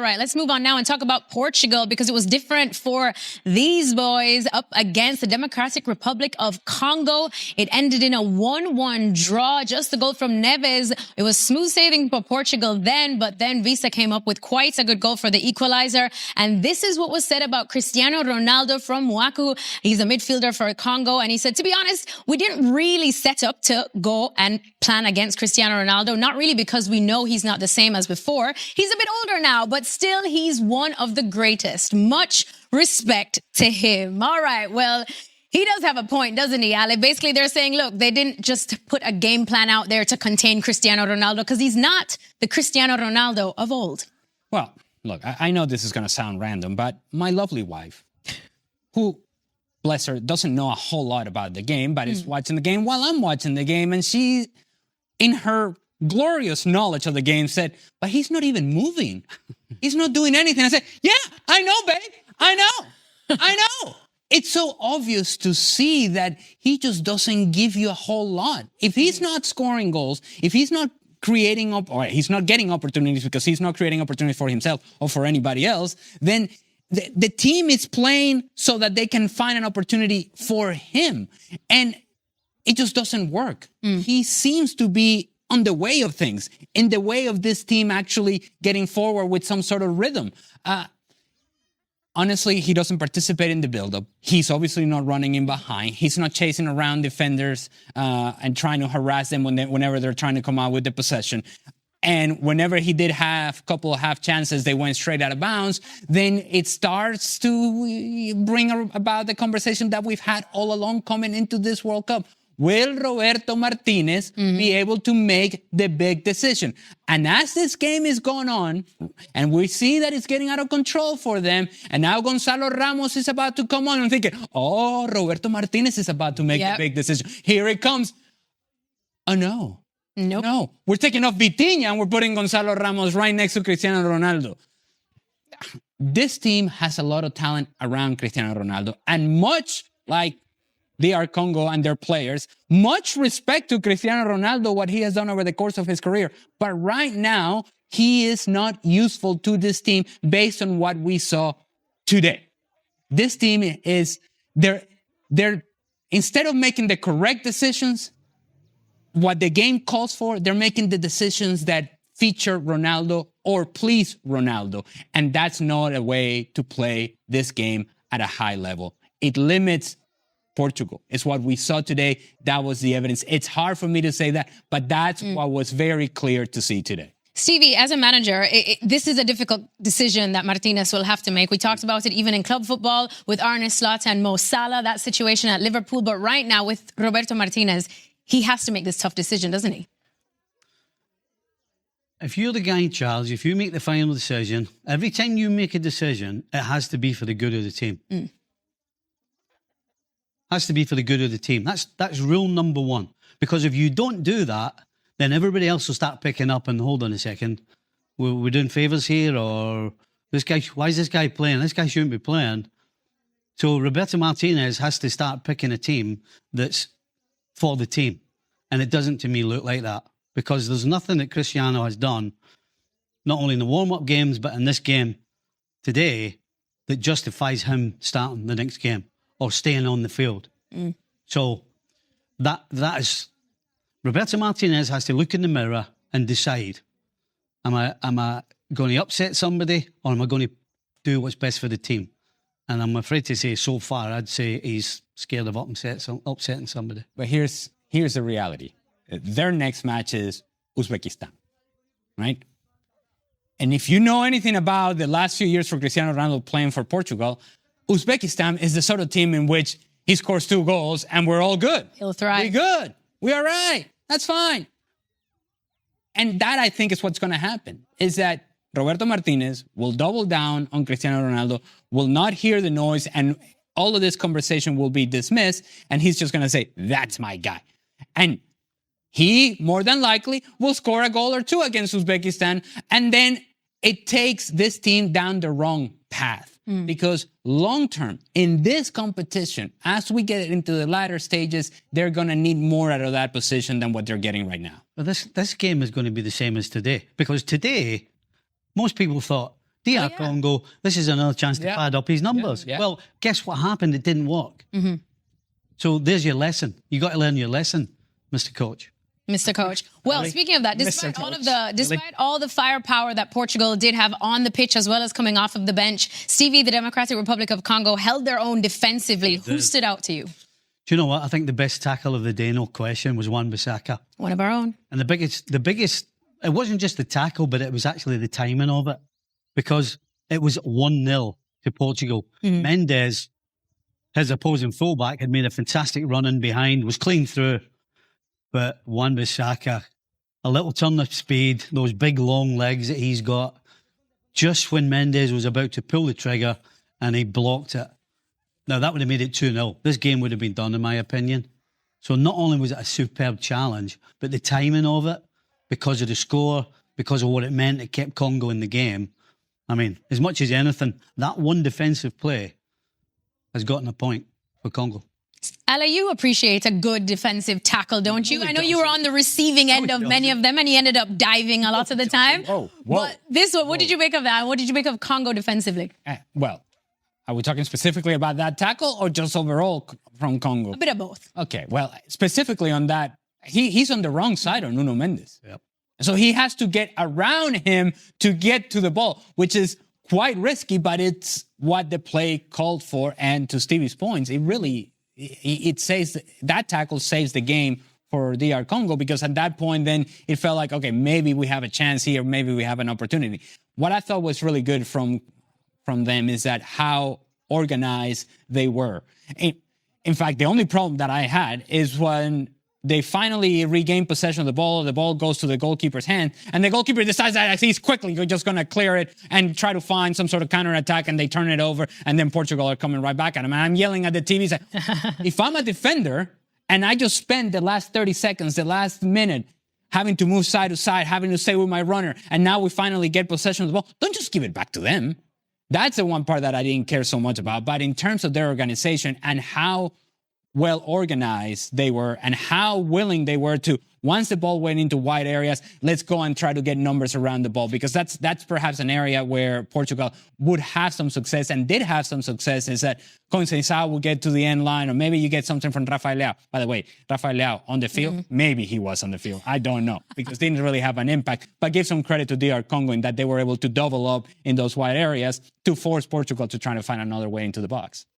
right, let's move on now and talk about Portugal, because it was different for these boys up against the Democratic Republic of Congo. It ended in a 1-1 draw, just the goal from Neves. It was smooth sailing for Portugal then, but then Visa came up with quite a good goal for the equalizer. And this is what was said about Cristiano Ronaldo from Waku. He's a midfielder for Congo, and he said, to be honest, we didn't really set up to go and plan against Cristiano Ronaldo, not really because we know he's not the same as before. He's a bit older now, but still he's one of the greatest. Much respect to him. All right, well, he does have a point, doesn't he, Ale? Basically, they're saying, look, they didn't just put a game plan out there to contain Cristiano Ronaldo because he's not the Cristiano Ronaldo of old. Well, look, I know this is going to sound random, but my lovely wife, who, bless her, doesn't know a whole lot about the game, but is watching the game while I'm watching the game, and she, in her glorious knowledge of the game, said, but he's not even moving. He's not doing anything. I said, yeah, I know, babe. I know. I know. It's so obvious to see that he just doesn't give you a whole lot. If he's not scoring goals, if he's not creating or he's not getting opportunities because he's not creating opportunities for himself or for anybody else, then the team is playing so that they can find an opportunity for him. And it just doesn't work. He seems to be on the way of things, in the way of this team actually getting forward with some sort of rhythm. Honestly, he doesn't participate in the build-up. He's obviously not running in behind. He's not chasing around defenders and trying to harass them whenever they're trying to come out with the possession. And whenever he did have a couple of half chances, they went straight out of bounds. Then it starts to bring about the conversation that we've had all along coming into this World Cup. Will Roberto Martinez be able to make the big decision? And as this game is going on, and we see that it's getting out of control for them, and now Gonzalo Ramos is about to come on, and thinking, oh, Roberto Martinez is about to make the big decision. Here it comes. Oh, no. Nope. No. We're taking off Vitinha, and we're putting Gonzalo Ramos right next to Cristiano Ronaldo. This team has a lot of talent around Cristiano Ronaldo, and much like DR Congo and their players, much respect to Cristiano Ronaldo, what he has done over the course of his career. But right now, he is not useful to this team based on what we saw today. This team is, they're instead of making the correct decisions, what the game calls for, they're making the decisions that feature Ronaldo or please Ronaldo. And that's not a way to play this game at a high level. It limits Portugal. It's what we saw today. That was the evidence. It's hard for me to say that, but that's what was very clear to see today. Stevie, as a manager, this is a difficult decision that Martinez will have to make. We talked about it even in club football with Arne Slot and Mo Salah, that situation at Liverpool. But right now with Roberto Martinez, he has to make this tough decision, doesn't he? If you're the guy in charge, if you make the final decision, every time you make a decision, it has to be for the good of the team. Has to be for the good of the team. That's rule number one. Because if you don't do that, then everybody else will start picking up and hold on a second. We're doing favours here, or this guy, why is this guy playing? This guy shouldn't be playing. So Roberto Martinez has to start picking a team that's for the team. And it doesn't to me look like that. Because there's nothing that Cristiano has done, not only in the warm-up games, but in this game today, that justifies him starting the next game or staying on the field. So that is, Roberto Martinez has to look in the mirror and decide, am I going to upset somebody, or am I going to do what's best for the team? And I'm afraid to say, so far, I'd say he's scared of upsetting somebody. But here's the reality. Their next match is Uzbekistan, right? And if you know anything about the last few years for Cristiano Ronaldo playing for Portugal, Uzbekistan is the sort of team in which he scores 2 goals and we're all good. He'll thrive. We're good. We're all right. That's fine. And that, I think, is what's going to happen, is that Roberto Martinez will double down on Cristiano Ronaldo, will not hear the noise, and all of this conversation will be dismissed, and he's just going to say, that's my guy. And he, more than likely, will score a goal or 2 against Uzbekistan, and then it takes this team down the wrong path. Because long-term, in this competition, as we get into the latter stages, they're going to need more out of that position than what they're getting right now. But this game is going to be the same as today. Because today, most people thought, DR Congo, this is another chance to pad up his numbers. Yeah. Well, guess what happened? It didn't work. So there's your lesson. You got to learn your lesson, Mr. Coach. Mr. Coach. Well, speaking of that, despite all the firepower that Portugal did have on the pitch as well as coming off of the bench, Stevie, the Democratic Republic of Congo held their own defensively. Who stood out to you? Do you know what? I think the best tackle of the day, no question, was Wan-Bissaka. One of our own. And the biggest, it wasn't just the tackle, but it was actually the timing of it, because it was 1-0 to Portugal. Mendes, his opposing fullback, had made a fantastic run in behind, was clean through. But Wan-Bissaka, a little turn of speed, those big long legs that he's got, just when Mendes was about to pull the trigger and he blocked it. Now, that would have made it 2-0. This game would have been done, in my opinion. So not only was it a superb challenge, but the timing of it, because of the score, because of what it meant, it kept Congo in the game. I mean, as much as anything, that one defensive play has gotten a point for Congo. Ella, you appreciate a good defensive tackle, don't you? I know you were on the receiving end of many of them, and he ended up diving a lot of the time. But this one, what did you make of that? What did you make of Congo defensively? Well, are we talking specifically about that tackle or just overall from Congo? A bit of both. Okay, well, specifically on that, he's on the wrong side of Nuno Mendes. Yep. So he has to get around him to get to the ball, which is quite risky, but it's what the play called for. And to Stevie's points, it saves that tackle saves the game for DR Congo, because at that point, then it felt like, okay, maybe we have a chance here, maybe we have an opportunity. What I thought was really good from them is that how organized they were. In fact, the only problem that I had is when they finally regain possession of the ball goes to the goalkeeper's hand, and the goalkeeper decides that he's quickly just going to clear it and try to find some sort of counterattack, and they turn it over, and then Portugal are coming right back at him. And I'm yelling at the TV, saying, if I'm a defender and I just spend the last 30 seconds, the last minute, having to move side to side, having to stay with my runner, and now we finally get possession of the ball, don't just give it back to them. That's the one part that I didn't care so much about. But in terms of their organization and how well organized they were and how willing they were to, once the ball went into wide areas, let's go and try to get numbers around the ball, because that's perhaps an area where Portugal would have some success and did have some success, is that Conceição will get to the end line, or maybe you get something from Rafael Leao. By the way, Rafael Leao on the field, maybe he was on the field. I don't know, because they didn't really have an impact. But give some credit to DR Congo in that they were able to double up in those wide areas to force Portugal to try to find another way into the box.